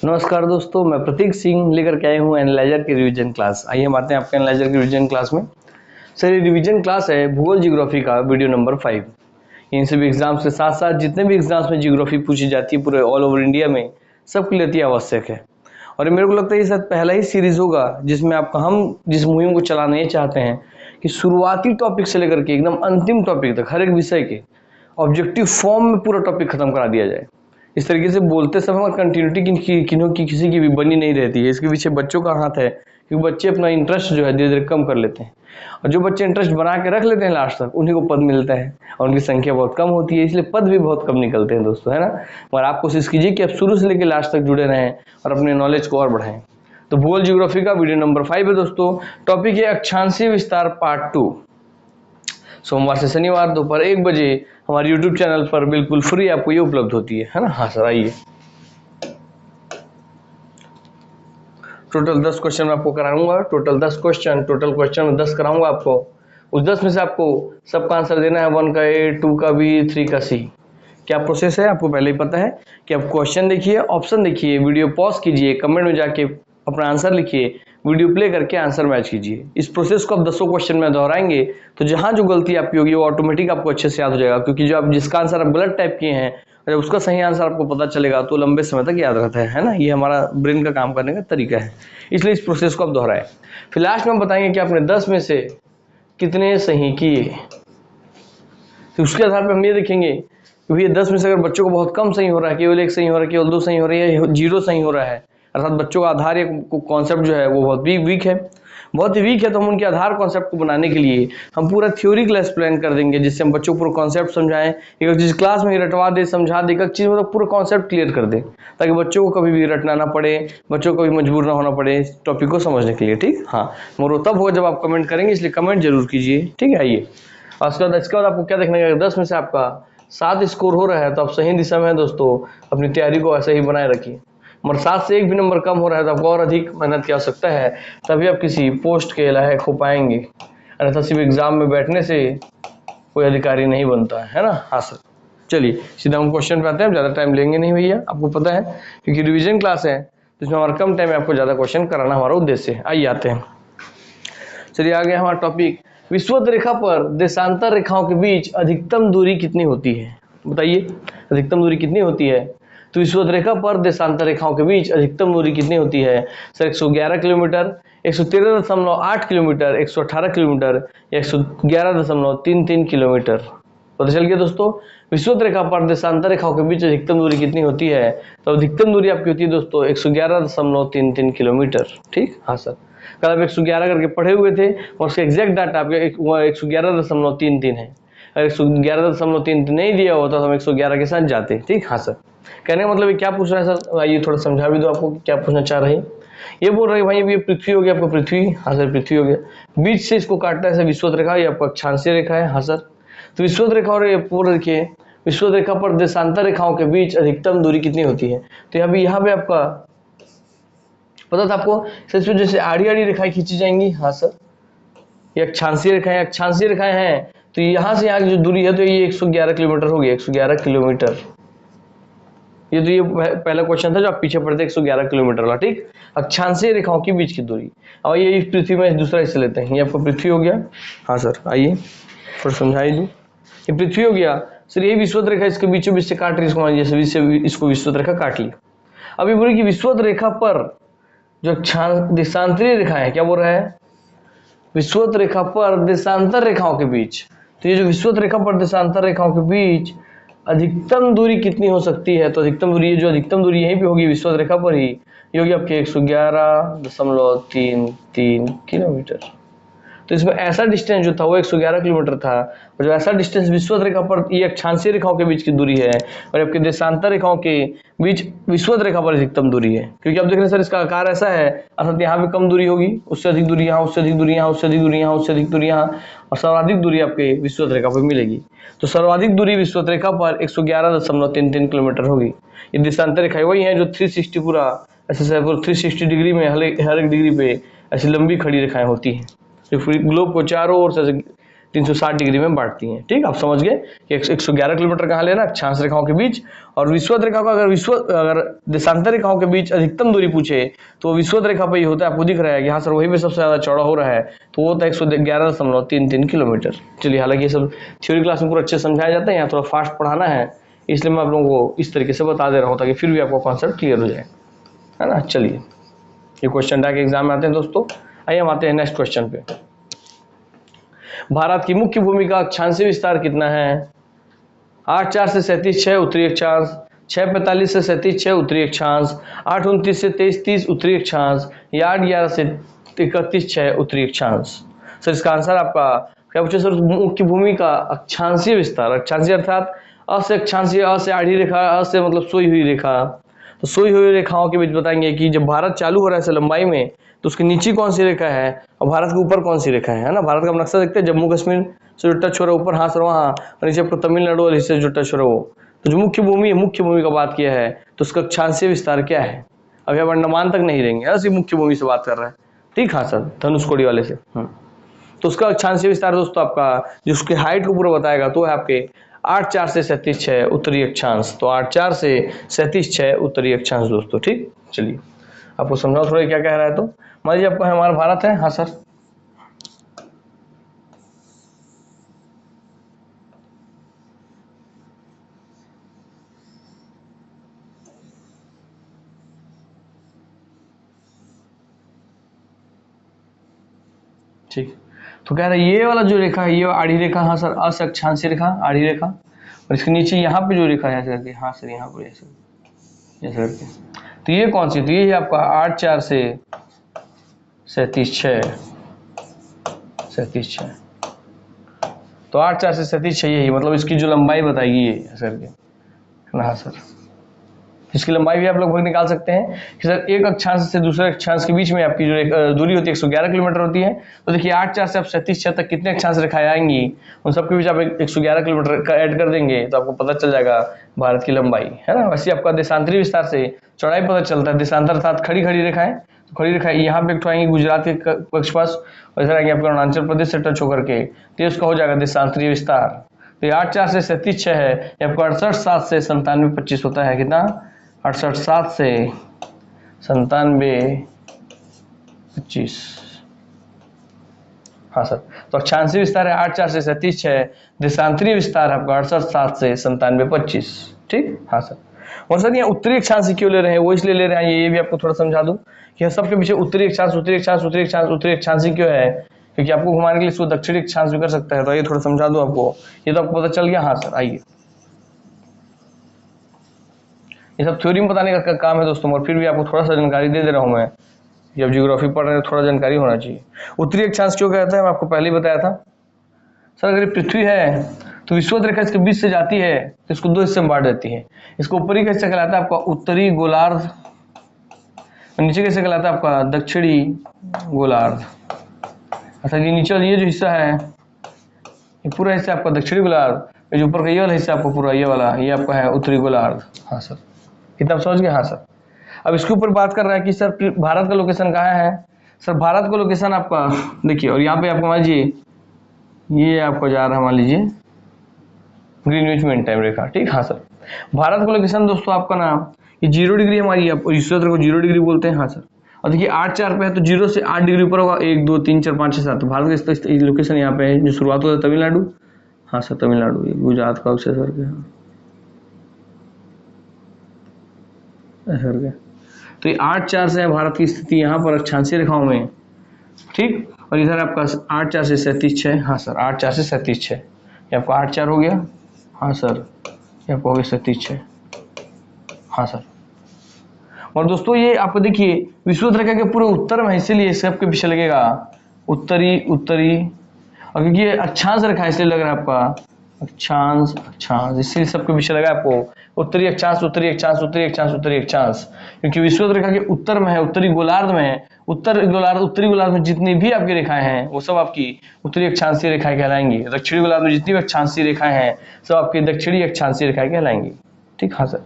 नमस्कार दोस्तों, मैं प्रतीक सिंह लेकर के आया हूँ एनालाइजर की रिवीजन क्लास। आइए हम आते हैं आपके एनालाइजर की रिवीजन क्लास में। सर, ये रिवीजन क्लास है भूगोल जियोग्राफी का वीडियो नंबर 5। इन सभी एग्जाम्स के साथ साथ जितने भी एग्जाम्स में जियोग्राफी पूछी जाती है पूरे ऑल ओवर इंडिया में, सबके लिए अति आवश्यक है। और मेरे को लगता है ये शायद पहला ही सीरीज होगा जिसमें हम जिस मुहिम को चलाना ये चाहते हैं कि शुरुआती टॉपिक से लेकर के एकदम अंतिम टॉपिक तक हर एक विषय के ऑब्जेक्टिव फॉर्म में पूरा टॉपिक खत्म करा दिया जाए। इस तरीके से बोलते समय कंटिन्यूटी किन्हों की किसी की भी बनी नहीं रहती है। इसके पीछे बच्चों का हाथ है, क्योंकि बच्चे अपना इंटरेस्ट जो है धीरे धीरे कम कर लेते हैं, और जो बच्चे इंटरेस्ट बना के रख लेते हैं लास्ट तक उन्हीं को पद मिलता है, और उनकी संख्या बहुत कम होती है, इसलिए पद भी बहुत कम निकलते हैं दोस्तों, है ना। मगर आप कोशिश कीजिए कि आप शुरू से लेकर लास्ट तक जुड़े रहें और अपने नॉलेज को और बढ़ाएं। तो भूगोल जियोग्राफी का वीडियो नंबर 5 है दोस्तों। टॉपिक है अक्षांशीय विस्तार पार्ट 2। सोमवार से शनिवार दोपहर 1 बजे हमारे यूट्यूब चैनल पर बिल्कुल फ्री आपको ये उपलब्ध होती है ना। हाँ सर, आइए। टोटल 10 क्वेश्चन मैं आपको कराऊंगा। टोटल 10 क्वेश्चन में 10 कराऊंगा आपको। उस 10 में से आपको सबका आंसर देना है, 1 का ए, 2 का बी, 3 का सी। क्या प्रोसेस है आपको पहले ही पता है कि आप क्वेश्चन देखिए, ऑप्शन देखिए, वीडियो पॉज कीजिए, कमेंट में जाके अपना आंसर लिखिए, वीडियो प्ले करके आंसर मैच कीजिए। इस प्रोसेस को आप 10 क्वेश्चन में दोहराएंगे तो जहां जो गलती आपकी होगी वो ऑटोमेटिक आपको अच्छे से याद हो जाएगा, क्योंकि जो आप जिसका आंसर आप गलत टाइप किए हैं जब उसका सही आंसर आपको पता चलेगा तो लंबे समय तक याद रहता है ना। ये हमारा ब्रेन का काम करने का तरीका है, इसलिए इस प्रोसेस को आप दोहराएं। फिर लास्ट में हम बताएंगे कि आपने 10 में से कितने सही किए। तो उसके आधार पर हम ये देखेंगे कि भैया 10 में से अगर बच्चों को बहुत कम सही हो रहा है, केवल 1 सही हो रहा है, केवल 2 सही हो रहा है, या 0 सही हो रहा है, अर्थात बच्चों का आधार या कॉन्सेप्ट जो है वो बहुत वीक है, तो हम उनके आधार कॉन्सेप्ट को बनाने के लिए हम पूरा थ्योरी क्लास प्लान कर देंगे, जिससे हम बच्चों को पूरा कॉन्सेप्ट समझाएं। एक चीज क्लास में ही रटवा दे, समझा दे, एक चीज मतलब पूरा कॉन्सेप्ट क्लियर कर दे, ताकि बच्चों को कभी भी रटना ना पड़े, बच्चों को कभी मजबूर ना होना पड़े इस टॉपिक को समझने के लिए। ठीक, हाँ, मगर तब होगा जब आप कमेंट करेंगे, इसलिए कमेंट जरूर कीजिए। ठीक है, आइए। और इसके बाद आपको क्या देखना है, 10 में से आपका 7 स्कोर हो रहा है तो आप सही दिशा में है दोस्तों। अपनी तैयारी को ऐसे ही बनाए रखिए। मगर 7 से 1 भी नंबर कम हो रहा है तो आपको और अधिक मेहनत की आवश्यकता है, तभी आप किसी पोस्ट के लायक हो पाएंगे। अन्यथा सिर्फ एग्जाम में बैठने से कोई अधिकारी नहीं बनता है ना। हाँ सर, चलिए सीधा हम क्वेश्चन पे आते हैं। ज़्यादा टाइम लेंगे नहीं भैया, आपको पता है क्योंकि रिविजन क्लास है तो इसमें हमारा कम टाइम में आपको ज़्यादा क्वेश्चन कराना हमारा उद्देश्य है। आइए आते हैं। चलिए आ गया हमारा टॉपिक, विषुवत रेखा पर देशांतर रेखाओं के बीच अधिकतम दूरी कितनी होती है। बताइए अधिकतम दूरी कितनी होती है। तो विषुवत रेखा पर देशांतर रेखाओं के बीच अधिकतम दूरी कितनी होती है। सर 111 किलोमीटर, 113.8 किलोमीटर, 118 किलोमीटर या 111.33 किलोमीटर। पता चल गया दोस्तों। विषुवत रेखा पर देशांतर रेखाओं के बीच अधिकतम दूरी कितनी होती है। तो अधिकतम दूरी आपकी होती है दोस्तों 111.33 किलोमीटर। ठीक, हाँ सर। कल आप 111 करके पढ़े हुए थे और उसका एग्जैक्ट डाटा आपके 111.33 है। अगर 111.33 नहीं दिया होता तो हम 111 के साथ जाते। ठीक, हाँ सर। कहने का मतलब ये क्या पूछ रहा है सर, आइए थोड़ा समझा भी दो आपको क्या पूछना चाह रहे हैं। ये बोल रहे हैं भाई ये पृथ्वी हो गया, आपको पृथ्वी, हाँ सर पृथ्वी हो गया, बीच से इसको काटना है विषुवत रेखा, ये आपका अक्षांशीय रेखा है। हाँ सर, तो विषुवत रेखा और ये पूर्ण देखिए, विषुवत रेखा पर देशांतर रेखाओं के बीच अधिकतम दूरी कितनी होती है। तो यहाँ पे आपका पता था आपको, सर जैसे आड़ी आड़ी रेखाएं खींची जाएंगी। हाँ सर, ये अक्षांशीय रेखाएं हैं, तो यहाँ से यहाँ की जो दूरी है तो ये 111 किलोमीटर हो गया, 111 किलोमीटर। ये तो ये पहला क्वेश्चन था जो आप पीछे पढ़ते 111 किलोमीटर वाला। ठीक, अक्षांशीय रेखाओं के बीच की दूरी। और ये इस पृथ्वी में दूसरा हिस्सा लेते हैं, ये आपको पृथ्वी हो गया। हाँ सर, आइए थोड़ा समझाई दूँ। ये पृथ्वी हो गया सर, यही विषुवत रेखा इसके बीचों बीच से काट रही, इसको विषुवत रेखा काट ली। अभी बोली कि विषुवत रेखा पर जो देशांतरीय रेखा है, क्या बोल रहा है, विषुवत रेखा पर देशांतर रेखाओं के बीच। तो ये जो विषुवत रेखा पर देशांतर रेखाओं के बीच अधिकतम दूरी कितनी हो सकती है। तो अधिकतम दूरी, ये जो अधिकतम दूरी यहीं पे होगी विषुवत रेखा पर ही, ये होगी आपके 111.33 किलोमीटर। तो इसमें ऐसा डिस्टेंस जो था वो 111 किलोमीटर था, और जो ऐसा डिस्टेंस विषुवत रेखा पर ये अक्षांशीय रेखाओं के बीच की दूरी है, और आपके देशांतर रेखाओं के बीच विषुवत रेखा पर अधिकतम दूरी है। क्योंकि आप देख रहे हैं सर इसका आकार ऐसा है, अर्थात यहाँ पे कम दूरी होगी, उससे अधिक दूरी यहाँ, उससे अधिक दूरी यहाँ, उससे अधिक दूरी यहाँ, उससे अधिक दूरी यहाँ, और सर्वाधिक दूरी आपके विषुवत रेखा पर मिलेगी। तो सर्वाधिक दूरी विषुवत रेखा पर 111.33 किलोमीटर होगी। ये देशांतर रेखा वही है जो 360 पूरा ऐसे 360 डिग्री में हर एक डिग्री पे ऐसी लंबी खड़ी रेखाएं होती हैं, जो पूरी ग्लोब को चारों ओर से 360 डिग्री में बांटती हैं। ठीक, आप समझ गए कि 111 किलोमीटर कहाँ लेना, अक्षांश रेखाओं के बीच। और विषुवत रेखा को अगर देशांतर रेखाओं के बीच अधिकतम दूरी पूछे तो विषुवत रेखा पर ही होता है। आपको दिख रहा है कि हाँ सर वही पे सबसे ज्यादा चौड़ा हो रहा है, तो वो होता है 111.33 किलोमीटर। चलिए, हालांकि ये सब थ्योरी क्लास में पूरा अच्छे समझाया जाता है, यहाँ थोड़ा फास्ट पढ़ाना है, इसलिए मैं आप लोगों को इस तरीके से बता दे रहा हूँ ताकि फिर भी आपको कॉन्सेप्ट क्लियर हो जाए, है ना। चलिए, ये क्वेश्चन डाक एग्जाम में आते हैं दोस्तों। आइए हम आते हैं नेक्स्ट क्वेश्चन पे। भारत की मुख्य भूमि का अक्षांशीय विस्तार कितना है? 8,4 से 37,6 उत्तरी अक्षांश, 6,45 से 37,6 उत्तरी अक्षांश, 8,29 से 23,30 उत्तरी अक्षांश, या 8,11 से 31,6 उत्तरी अक्षांश। सर इसका आंसर आपका क्या पूछे सर? मुख्य भूमि का अक्षांशीय विस्तार, अक्षांशीय अर्थात अ से अक्षांशीय, अ से आड़ी रेखा, अ से मतलब सोई हुई रेखा। तो सोई हुई रेखाओं के बीच बताएंगे कि जब भारत चालू हो रहा है लंबाई में तो उसके नीचे कौन सी रेखा है और भारत के ऊपर कौन सी रेखा है ना। भारत का नक्शा देखते हैं, जम्मू कश्मीर से जो टच हो रहा है ऊपर, हाँ सर वहाँ, और नीचे आपको तमिलनाडु और इससे जो टच हो रहा है वो। तो जो मुख्य भूमि है, मुख्य भूमि का बात किया है तो उसका अक्षांशीय विस्तार क्या है? अभी आप अंडमान तक नहीं रहेंगे, ऐसी मुख्य भूमि से बात कर रहे हैं। ठीक, हाँ सर, धनुषकोडी वाले से। तो उसका अक्षांशीय विस्तार दोस्तों आपका जो उसके हाइट को पूरा बताएगा तो है आपके 8,4 से 37,6 उत्तरी अक्षांश। तो 8,4 से 37,6 उत्तरी अक्षांश दोस्तों। ठीक, चलिए आपको समझाओ थोड़ा क्या कह रहा है। तो मान लीजिए आपका हमारा भारत है, हाँ सर, ठीक। तो कह रहा है ये वाला जो रेखा है ये आड़ी रेखा, हाँ सर, अक्षांशीय रेखा, आड़ी रेखा, और इसके नीचे यहाँ पे जो रेखा है ऐसे करके, हाँ सर यहाँ पर ऐसे करके, तो ये कौन सी? तो ये है आपका 8,4 से 37,6। तो 8,4 से 37,6 यही मतलब इसकी जो लंबाई बताएगी ये ऐसे करके, हाँ सर। इसकी लंबाई भी आप लगभग निकाल सकते हैं कि सर एक अक्षांश से दूसरे अक्षांश के बीच में आपकी जो दूरी होती है 111 किलोमीटर होती है। तो देखिए 8,4 से आप 37,6 तक कितने अक्षांश रेखाएं आएंगी, उन सबके बीच आप 111 किलोमीटर का ऐड कर देंगे तो आपको पता चल जाएगा भारत की लंबाई, है ना। वैसे आपका देशांतरी विस्तार से चौड़ाई पता चलता है। देशांतर अर्थात खड़ी खड़ी रेखाएं, तो खड़ी रेखाएं यहाँ पे आएंगी गुजरात के पक्ष पास, और इधर आएंगे आपके अरुणाचल प्रदेश से टच होकर के, तो उसका हो जाएगा देशांतरीय विस्तार। तो 8,4 से 37,6 है, आपको 68,7 से 97,25 होता है। कितना? 68,7 से 97,25। हाँ सर, तो अक्षांशीय विस्तार है 8,4 से 37,6, देशांतरीय विस्तार है आपका 68,7 से 97,25। ठीक, हाँ सर। और सर यहाँ उत्तरी अक्षांश क्यों ले रहे हैं? वो इसलिए ले रहे हैं, ये भी आपको थोड़ा समझा दूं कि सबके पीछे उत्तरी अक्षांश, उत्तरी अक्षांश, उत्तरी अक्षांश, उत्तरी अक्षांश क्यों है, क्योंकि आपको घुमाने के लिए इसको दक्षिणी अक्षांश भी कर सकता है। तो ये थोड़ा समझा दूं आपको, ये तो आपको पता चल गया। हाँ सर, आइए, ये सब थ्योरी में बताने का काम है दोस्तों, और फिर भी आपको थोड़ा सा जानकारी दे रहा हूँ मैं। जब ज्योग्राफी पढ़ रहे हैं थोड़ा जानकारी होना चाहिए। उत्तरी अक्षांश क्यों कहते हैं, मैं आपको पहले ही बताया था सर। अगर पृथ्वी है तो विषुवत रेखा इसके बीच से जाती है तो इसको दो हिस्से में बांट देती है। इसको ऊपरी का हिस्सा कहलाता है आपका उत्तरी गोलार्ध, और नीचे का हिस्सा कहलाता है आपका दक्षिणी गोलार्ध। अच्छा, ये नीचे ये जो हिस्सा है ये पूरा हिस्सा आपका दक्षिणी गोलार्ध, जो ऊपर का ये वाला हिस्सा आपका पूरा ये वाला ये आपका है उत्तरी गोलार्ध। हाँ सर, कितना समझ गए? हाँ सर। अब इसके ऊपर बात कर रहा है कि सर भारत का लोकेशन कहाँ है। सर भारत का लोकेशन आपका देखिए, और यहाँ पे आपको मान लीजिए ये आपको जा रहा है, मान लीजिए ग्रीनविच मीन टाइम रेखा। ठीक, हाँ सर। भारत का लोकेशन दोस्तों आपका ना ये 0 डिग्री हमारी, विषुवत रेखा को 0 डिग्री बोलते हैं। हाँ सर, और देखिए 8,4 पे है तो 0 से 8 डिग्री ऊपर होगा, 1 2 3 4 5 6 7। तो भारत का लोकेशन यहाँ पे है, जो शुरुआत होता है तमिलनाडु। हाँ सर, तमिलनाडु, गुजरात का अवशेष करके, करके। तो ये 8,4 से है भारत की स्थिति यहाँ पर अक्षांशीय रेखाओं में। ठीक, और इधर आपका 8,4 से 37,6। हाँ सर, 8,4 से 37,6, ये आपका 8,4 हो गया। हाँ सर, ये आपको हो गया 37,6। हाँ सर। और दोस्तों ये आपको देखिए विषुवत रेखा के पूरे उत्तर में, इसीलिए इसके आपके पीछे लगेगा उत्तरी उत्तरी, और क्योंकि ये अक्षांश रेखा इसलिए लग रहा है आपका अक्षांश अक्षांश, इसलिए सबके पीछे लगा आपको उत्तरी अक्षांश उत्तरी अक्षांश उत्तरी अक्षांश उत्तरी अक्षांश, क्योंकि विषुवत रेखा के उत्तर में है, उत्तरी गोलार्ध में है। उत्तरी गोलार्ध में जितनी भी आपकी रेखाएं हैं वो सब आपकी उत्तरी अक्षांशीय रेखाएं कहलाएंगी। दक्षिणी गोलार्ध में जितनी भी अक्षांशीय रेखाएं हैं सब आपकी दक्षिणी अक्षांशीय रेखाएं कहलाएंगी। ठीक, हाँ सर।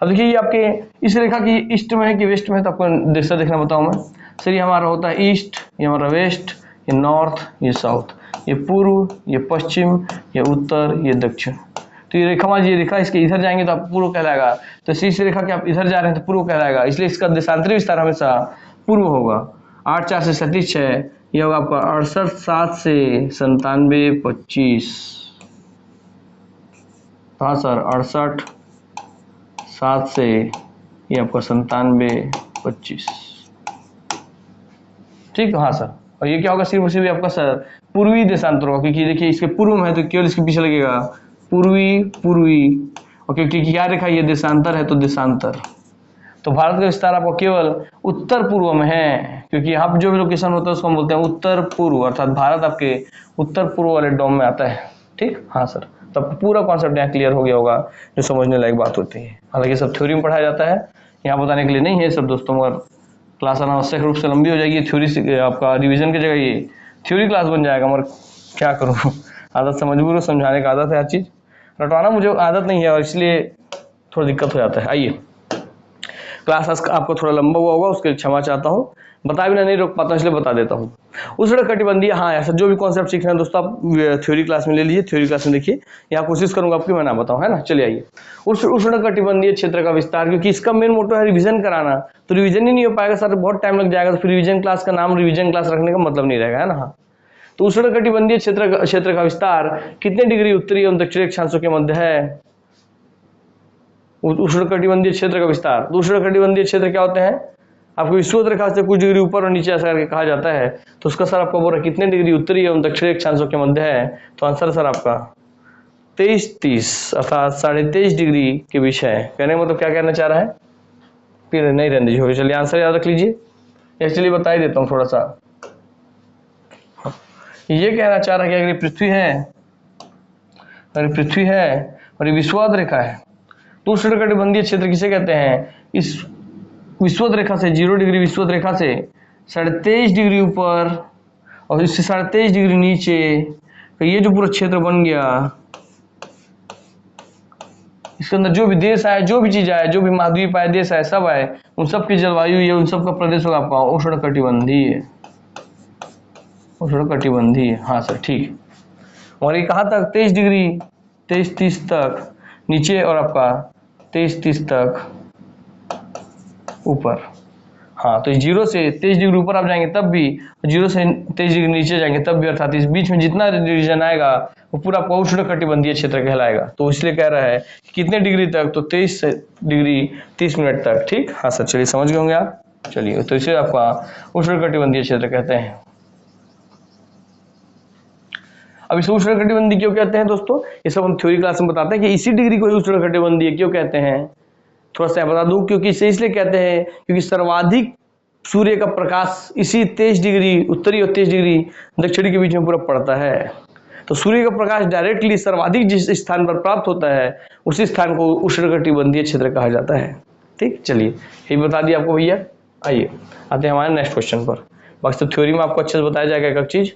अब देखिए ये आपके इस रेखा की ईस्ट में है कि वेस्ट में है, तो आपको दिशा देखना बताऊं मैं। सर ये हमारा होता है ईस्ट, ये हमारा वेस्ट, ये नॉर्थ, ये साउथ। ये पूर्व, ये पश्चिम, ये उत्तर, ये दक्षिण। तो ये रेखा मान, ये रेखा इसके इधर जाएंगे तो आप पूर्व कहलाएगा, तो शीर्ष रेखा के आप इधर जा रहे हैं तो पूर्व कहलाएगा, इसलिए इसका देशांतरी विस्तार हमेशा पूर्व होगा। 8 4 से 37 6, यह होगा आपका 68 7 से 97 25। हाँ सर, 68 7 से ये आपका 97 25। ठीक है, हाँ सर। और ये क्या होगा, सिर्फ सिर्फ आपका सर पूर्वी देशांतर होगा, क्योंकि देखिए इसके पूर्व में है तो केवल इसके पीछे लगेगा पूर्वी पूर्वी, और क्योंकि क्या रेखा ये देशांतर है तो देशांतर। तो भारत का विस्तार आपको केवल उत्तर पूर्व में है, क्योंकि यहाँ पे जो भी लोकेशन होता है उसको हम बोलते हैं उत्तर पूर्व, अर्थात भारत आपके उत्तर पूर्व वाले डोम में आता है। ठीक, हाँ सर। तब पूरा कॉन्सेप्ट यहाँ क्लियर हो गया होगा, जो समझने लायक बात होती है। हालांकि सब थ्योरी में पढ़ाया जाता है, यहाँ बताने के लिए नहीं है सब दोस्तों, मगर क्लास अनावश्यक रूप से लंबी हो जाएगी। थ्योरी से आपका रिविजन की जगह ये थ्योरी क्लास बन जाएगा, मगर क्या करूँ, आदत से मजबूर हो, समझाने का आदत है, हर चीज़ रटवाना मुझे आदत नहीं है और इसलिए थोड़ा दिक्कत हो जाता है। आइए, क्लास आपको थोड़ा लंबा हुआ होगा, उसके लिए क्षमा चाहता हूँ, बता बिना नहीं रोक पाता इसलिए बता देता हूँ। उष्णकटिबंधीय, हाँ ऐसा जो भी कॉन्सेप्ट सीखना है दोस्तों आप थ्योरी क्लास में ले लीजिए, थ्योरी क्लास में देखिए, यहाँ कोशिश करूंगा आपकी मैं ना बताऊँ, है ना। चलिए आइए, उष्णकटिबंधीय क्षेत्र का विस्तार, क्योंकि इसका मेन मोटो है रिविजन कराना, तो रिविजन ही नहीं हो पाएगा सर, बहुत टाइम लग जाएगा, तो फिर रिविजन क्लास का नाम रिविजन क्लास रखने का मतलब नहीं रहेगा, है ना। हाँ, तो उष्णकटिबंधीय क्षेत्र का विस्तार कितने डिग्री उत्तरी एवं दक्षिणी अक्षांशों के मध्य है। उष्णकटिबंधीय क्षेत्र का विस्तार, उष्णकटिबंधीय क्षेत्र क्या होते हैं, आपको विषुवत रेखा से कुछ डिग्री ऊपर और नीचे ऐसा करके कहा जाता है, तो उसका सर आपका बोल रहा है कितने डिग्री उत्तरी एवं दक्षिणी अक्षांशों के मध्य है, तो आंसर सर आपका 23-30 अर्थात 23.5 डिग्री के बीच है। कहने का मतलब क्या कहना चाह रहा है, फिर नहीं रहने दीजिए, चलिए आंसर याद रख लीजिए, या चलिए बता ही देता हूँ थोड़ा सा। ये कहना चाह रहा है कि अगर पृथ्वी है, अगर पृथ्वी है और ये विषुवत रेखा है, तो उष्णकटिबंधीय क्षेत्र किसे कहते हैं, इस विषुवत रेखा से 0 डिग्री विषुवत रेखा से 23.5 डिग्री ऊपर और इससे 23.5 डिग्री नीचे, तो ये जो पूरा क्षेत्र बन गया, इसके अंदर जो भी देश आए, जो भी चीज आए, जो भी महाद्वीप आए, देश आए, सब आए, उन सब की जलवायु ये उन सब का प्रदेश होगा आपका उष्णकटिबंधीय, उष्णकटिबंधीय। हाँ सर, ठीक। और ये कहाँ तक, 23 डिग्री 23-30 तक नीचे और आपका 23-30 तक ऊपर। हाँ, तो 0 से 23 डिग्री ऊपर आप जाएंगे तब भी, 0 से 23 डिग्री नीचे जाएंगे तब भी, अर्थात इस बीच में जितना रीजन आएगा वो पूरा आपका उष्णकटिबंधीय क्षेत्र कहलाएगा। तो इसलिए कह रहा है कि कितने डिग्री तक, तो 23 डिग्री 30 मिनट तक। ठीक, हाँ सर, चलिए समझ गए होंगे आप। चलिए, तो इसे आपका उष्णकटिबंधीय क्षेत्र कहते हैं। अब इसे उष्णकटिबंधीय क्यों कहते हैं दोस्तों, ये सब हम थ्योरी क्लास में बताते हैं कि इसी डिग्री को उष्णकटिबंधीय क्यों कहते हैं, थोड़ा सा बता दूं। क्योंकि इसे इसलिए कहते हैं क्योंकि सर्वाधिक सूर्य का प्रकाश इसी 23 डिग्री उत्तरी और 23 डिग्री दक्षिणी के बीच में पूरा पड़ता है। तो सूर्य का प्रकाश डायरेक्टली सर्वाधिक जिस स्थान पर प्राप्त होता है उसी स्थान को उष्णकटिबंधीय क्षेत्र कहा जाता है। ठीक, चलिए ये बता दिया आपको भैया। आइए आते हैं हमारे नेक्स्ट क्वेश्चन पर। बाकी तो थ्योरी में आपको अच्छे से बताया जाएगा एक एक चीज।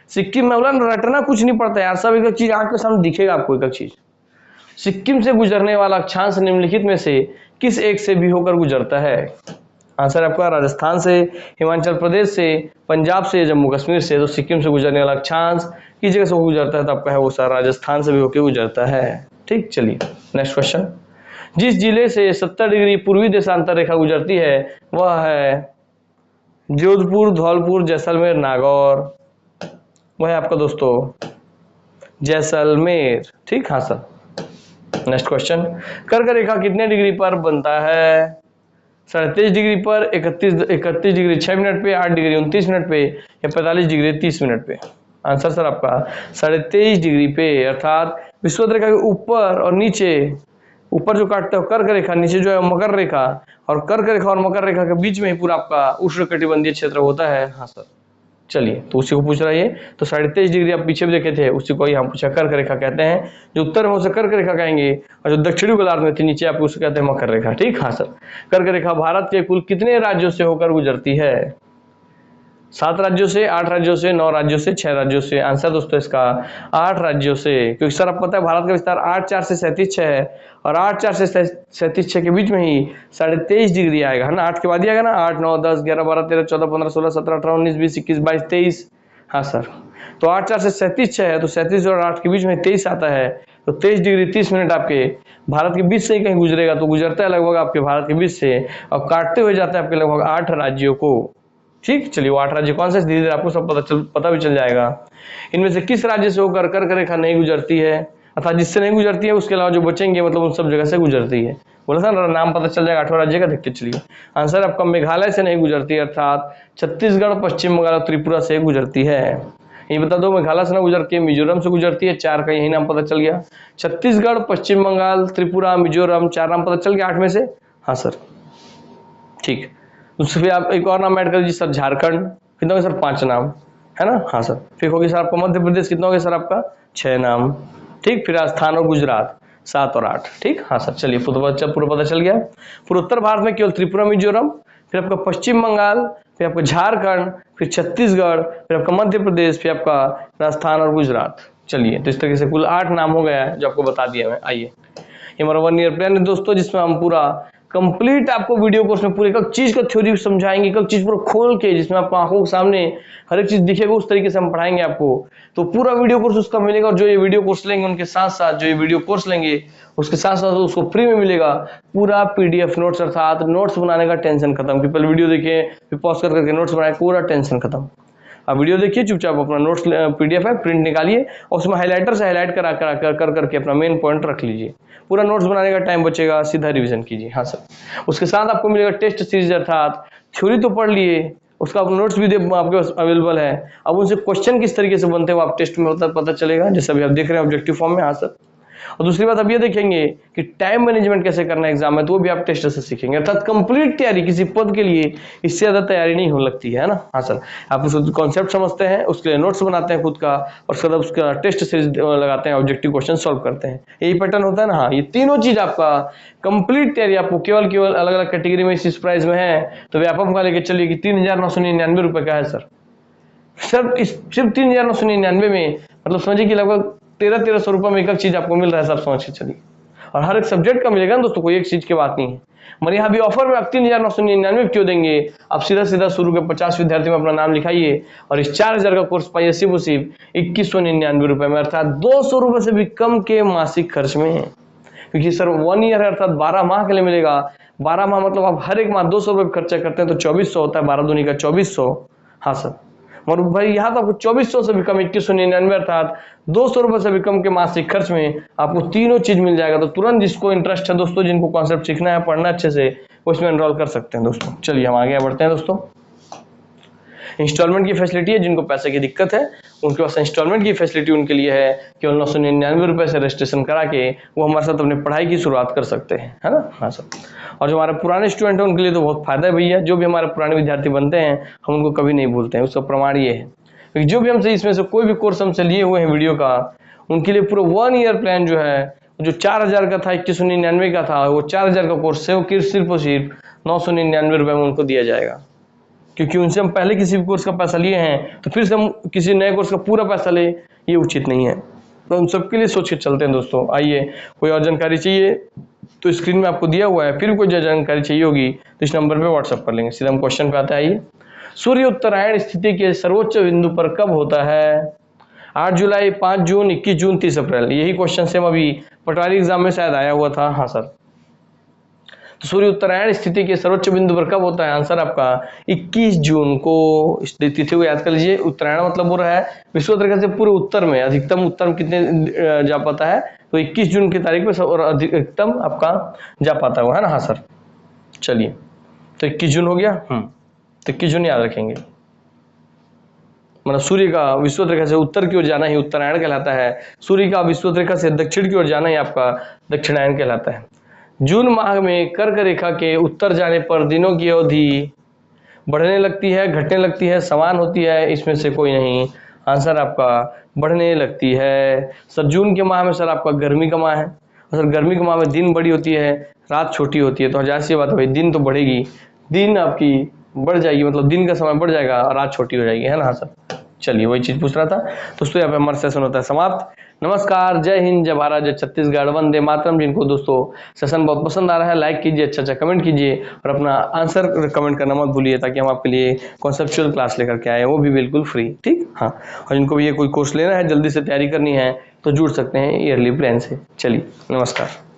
सिक्किम में रटना कुछ नहीं पड़ता यार, सब एक एक चीज आंख के सामने दिखेगा आपको एक एक चीज। सिक्किम से गुजरने वाला अक्षांश निम्नलिखित में से किस एक से भी होकर गुजरता है। आंसर आपका राजस्थान से, हिमाचल प्रदेश से, पंजाब से, जम्मू कश्मीर से। तो सिक्किम से गुजरने वाला अक्षांश किस जगह से गुजरता है, तो आपका है वो सर राजस्थान से भी होकर गुजरता है। ठीक, चलिए नेक्स्ट क्वेश्चन। जिस जिले से 70 डिग्री पूर्वी देशांतर रेखा गुजरती है वह है जोधपुर, धौलपुर, जैसलमेर, नागौर। वह है आपका दोस्तों जैसलमेर। ठीक, हाँ सर। नेक्स्ट क्वेश्चन, कर्क रेखा कितने डिग्री पर बनता है। 37 डिग्री पर, 31 डिग्री 6 मिनट पे, 8 डिग्री 29 मिनट पे, या 45 डिग्री 30 मिनट पे। आंसर सर आपका 23.5 डिग्री पे, अर्थात विषुवत रेखा के ऊपर और नीचे, ऊपर जो काटते हो कर्क रेखा, नीचे जो है मकर रेखा, और कर्क रेखा और मकर रेखा के बीच में ही पूरा आपका उष्णकटिबंधीय क्षेत्र होता है। हाँ सर, चलिए तो उसी को पूछ रहा है ये। तो 23.5 डिग्री आप पीछे भी देखे थे, उसी को ही हम पूछा कर्क रेखा कहते हैं। जो उत्तर में उसे कर्क रेखा कहेंगे, और जो दक्षिणी गोलार्ध में थी नीचे आप उसे कहते हैं मकर रेखा। ठीक, हाँ सर। कर्क रेखा भारत के कुल कितने राज्यों से होकर गुजरती है। 7 राज्यों से, 8 राज्यों से, 9 राज्यों से, 6 राज्यों से। आंसर दोस्तों इसका 8 राज्यों से, क्योंकि सर आपको पता है भारत का विस्तार 8 4 से 37 6 है, और 8 4 से 37 6 के बीच में ही 23.5 डिग्री आएगा, है ना। 8 के बाद ही आएगा ना, 8 9 10 11 12 13 14 15 16 17 18 19 20 21 22 23, हाँ सर। तो 8 4 से 37 6 है, तो 37 और 8 के बीच में 23 आता है, तो 23 डिग्री 30 मिनट आपके भारत के बीच से ही कहीं गुजरेगा, तो गुजरता है लगभग आपके भारत के बीच से, और काटते हुए जाता है आपके लगभग 8 राज्यों को। ठीक, चलिए वो 8 राज्य कौन से, धीरे धीरे आपको सब पता भी चल जाएगा। इनमें से किस राज्य से होकर कर्क रेखा नहीं गुजरती है, अर्थात जिससे नहीं गुजरती है उसके अलावा जो बचेंगे मतलब उन सब जगह से गुजरती है। बोला था ना, नाम पता चल जाएगा 8वां राज्य का, देखते चलिए। आंसर आपका मेघालय से नहीं गुजरती है, अर्थात छत्तीसगढ़, पश्चिम बंगाल और त्रिपुरा से गुजरती है। ये बता दो, मेघालय से ना गुजर के मिजोरम से गुजरती है, 4 का यही नाम पता चल गया। छत्तीसगढ़, पश्चिम बंगाल, त्रिपुरा, मिजोरम, 4 नाम पता चल गया 8 में से। हाँ सर, ठीक। उससे फिर आप एक और नाम ऐड कर दीजिए सर, झारखंड, कितना हो गया सर, 5 नाम, है ना। हाँ सर, फिर होगी सर आपका मध्य प्रदेश, कितना हो गया सर आपका, 6 नाम। ठीक, फिर राजस्थान और गुजरात 7 और 8। ठीक, हाँ सर, चलिए पूरा पता चल गया। पूरे उत्तर भारत में केवल त्रिपुरा, मिजोरम, फिर आपका पश्चिम बंगाल, फिर आपका झारखंड, फिर छत्तीसगढ़, फिर आपका मध्य प्रदेश, फिर आपका राजस्थान और गुजरात। चलिए, तो इस तरीके से कुल 8 नाम हो गया है जो आपको बता दिया मैं। आइए, ये हमारा 1 ईयर प्लान है दोस्तों, जिसमें हम पूरा कंप्लीट आपको वीडियो कोर्स में पूरे एक चीज का थ्योरी समझाएंगे, एक चीज पूरा खोल के, जिसमें आपको आंखों के सामने हर एक चीज दिखेगा, उस तरीके से हम पढ़ाएंगे आपको। तो पूरा वीडियो कोर्स उसका मिलेगा, और जो ये वीडियो कोर्स लेंगे उनके साथ साथ जो ये वीडियो कोर्स लेंगे उसके साथ साथ उसको फ्री में मिलेगा पूरा PDF नोट्स, अर्थात नोट्स बनाने का टेंशन खत्म। कि पहले वीडियो देखें, फिर पॉज कर करके नोट्स बनाए, पूरा टेंशन खत्म। आप वीडियो देखिए, चुपचाप अपना नोट्स PDF है प्रिंट निकालिए, और उसमें हाइलाइटर से हाईलाइट कर करके अपना मेन पॉइंट रख लीजिए। पूरा नोट्स बनाने का टाइम बचेगा, सीधा रिवीजन कीजिए। हाँ सर, उसके साथ आपको मिलेगा टेस्ट सीरीज, अर्थात थ्योरी तो पढ़ लिए, उसका नोट्स भी आपके पास अवेलेबल है। अब उनसे क्वेश्चन किस तरीके से बनते हैं वो आप टेस्ट में पता चलेगा, जैसे अभी आप देख रहे हैं ऑब्जेक्टिव फॉर्म में। हाँ सर, और दूसरी बात अब ये देखेंगे कि टाइम मैनेजमेंट कैसे करना है एग्जाम में, तो वो भी आप टेस्ट से सीखेंगे। अर्थात कंप्लीट तैयारी किसी पद के लिए इससे ज्यादा तैयारी नहीं हो लगती है ना। हाँ सर, आप उस कॉन्सेप्ट समझते हैं, उसके लिए नोट्स बनाते हैं खुद का, और उसके बाद उसका टेस्ट सीरीज लगाते हैं, ऑब्जेक्टिव क्वेश्चन सॉल्व करते हैं, यही पैटर्न होता है ना। हाँ, ये तीनों चीज आपका कंप्लीट तैयारी आपको केवल अलग अलग कैटेगरी में इस प्राइस में है। तो व्यापक का लेके चलिए कि 3,999 रुपए का है सर। सिर्फ 3,999 में, मतलब समझिए कि लगभग 1300 रुपए में एक चीज आपको मिल रहा है, सब समझ के चलिए। और हर एक सब्जेक्ट का मिलेगा ना दोस्तों, कोई एक चीज की बात नहीं है। मगर यहाँ भी ऑफर में आप 3,999 क्यों देंगे, आप सीधा शुरू के 50 विद्यार्थी में अपना नाम लिखाइए, और इस 4,000 का कोर्स पाइए सिर्फ 2199 रुपए में, अर्थात 200 रुपए से भी कम के मासिक खर्च में है। क्योंकि सर 1 ईयर है, अर्थात 12 माह के लिए मिलेगा। 12 माह मतलब आप हर एक माह 200 रुपए खर्चा करते हैं, तो 2400 होता है, 12 दूनी का 2400। हाँ सर, और भाई यहाँ तो आपको 2400 से भी कम, 2199 अर्थात 200 रुपए से भी कम के मासिक खर्च में आपको तीनों चीज मिल जाएगा। तो तुरंत जिसको इंटरेस्ट है दोस्तों, जिनको कॉन्सेप्ट सीखना है, पढ़ना अच्छे से, वो इसमें एनरोल कर सकते हैं दोस्तों। चलिए हम आगे बढ़ते हैं दोस्तों। इंस्टॉलमेंट की फैसिलिटी है, जिनको पैसे की दिक्कत है उनके पास इंस्टॉलमेंट की फैसिलिटी उनके लिए है। केवल 999 रुपए से रजिस्ट्रेशन करा के वो हमारे साथ अपनी पढ़ाई की शुरुआत कर सकते हैं, है ना। हाँ सर, और जो हमारे पुराने स्टूडेंट हैं उनके लिए तो बहुत फायदा है भैया। जो भी हमारे पुराने विद्यार्थी बनते हैं हम उनको कभी नहीं भूलते हैं, उसका प्रमाण ये है कि जो भी हमसे इसमें से कोई भी कोर्स हमसे लिए हुए हैं वीडियो का, उनके लिए पूरा 1 ईयर प्लान जो है, जो 4,000 का था, 2199 का था, वो 4,000 का कोर्स है, वो सिर्फ और सिर्फ 999 रुपए में उनको दिया जाएगा। क्योंकि उनसे हम पहले किसी भी कोर्स का पैसा लिए हैं, तो फिर से हम किसी नए कोर्स का पूरा पैसा ले, ये उचित नहीं है। तो हम सबके लिए सोच के चलते हैं दोस्तों। आइए, कोई और जानकारी चाहिए तो स्क्रीन में आपको दिया हुआ है, फिर कोई जानकारी चाहिए होगी तो इस नंबर पे व्हाट्सअप कर लेंगे। सीधा हम क्वेश्चन पे आते हैं। आइए, सूर्य उत्तरायण स्थिति के सर्वोच्च बिंदु पर कब होता है? 8 जुलाई, 5 जून, 21 जून, 30 अप्रैल। यही क्वेश्चन सेम अभी पटवारी एग्जाम में शायद आया हुआ था। हाँ सर, तो सूर्य उत्तरायण स्थिति के सर्वोच्च बिंदु पर कब होता है? आंसर आपका 21 जून को। इस तिथि को याद कर लीजिए। उत्तरायण मतलब हो रहा है विश्व रेखा से पूरे उत्तर में, अधिकतम उत्तर कितने जा पाता है, तो 21 जून की तारीख पे और अधिकतम आपका जा पाता है, ना। हाँ सर, चलिए, तो 21 जून हो गया। तो 21 जून याद रखेंगे। मतलब सूर्य का विश्व रेखा से उत्तर की ओर जाना ही उत्तरायण कहलाता है, सूर्य का विश्व रेखा से दक्षिण की ओर जाना ही आपका दक्षिणायन कहलाता है। जून माह में कर्क रेखा के उत्तर जाने पर दिनों की अवधि बढ़ने लगती है, घटने लगती है, समान होती है, इसमें से कोई नहीं। आंसर आपका बढ़ने लगती है। सर जून के माह में सर आपका गर्मी का माह है, और सर गर्मी के माह में दिन बड़ी होती है, रात छोटी होती है, तो जाहिर सी बात है भाई, दिन तो बढ़ेगी, दिन आपकी बढ़ जाएगी, मतलब दिन का समय बढ़ जाएगा और रात छोटी हो जाएगी, है ना। हाँ सर, चलिए वही चीज पूछ रहा था। दोस्तों यहाँ पे हमारा सेशन होता है समाप्त। नमस्कार, जय हिंद, जय भारत, जय छत्तीसगढ़, वंदे मातरम। जिनको दोस्तों सेशन बहुत पसंद आ रहा है लाइक कीजिए, अच्छा कमेंट कीजिए और अपना आंसर कमेंट करना मत भूलिए, ताकि हम आपके लिए कॉन्सेप्चुअल क्लास लेकर के आए, वो भी बिल्कुल फ्री। ठीक, हाँ। और जिनको भी ये कोई कोर्स लेना है, जल्दी से तैयारी करनी है, तो जुड़ सकते हैं ईयरली प्लान से। चलिए नमस्कार।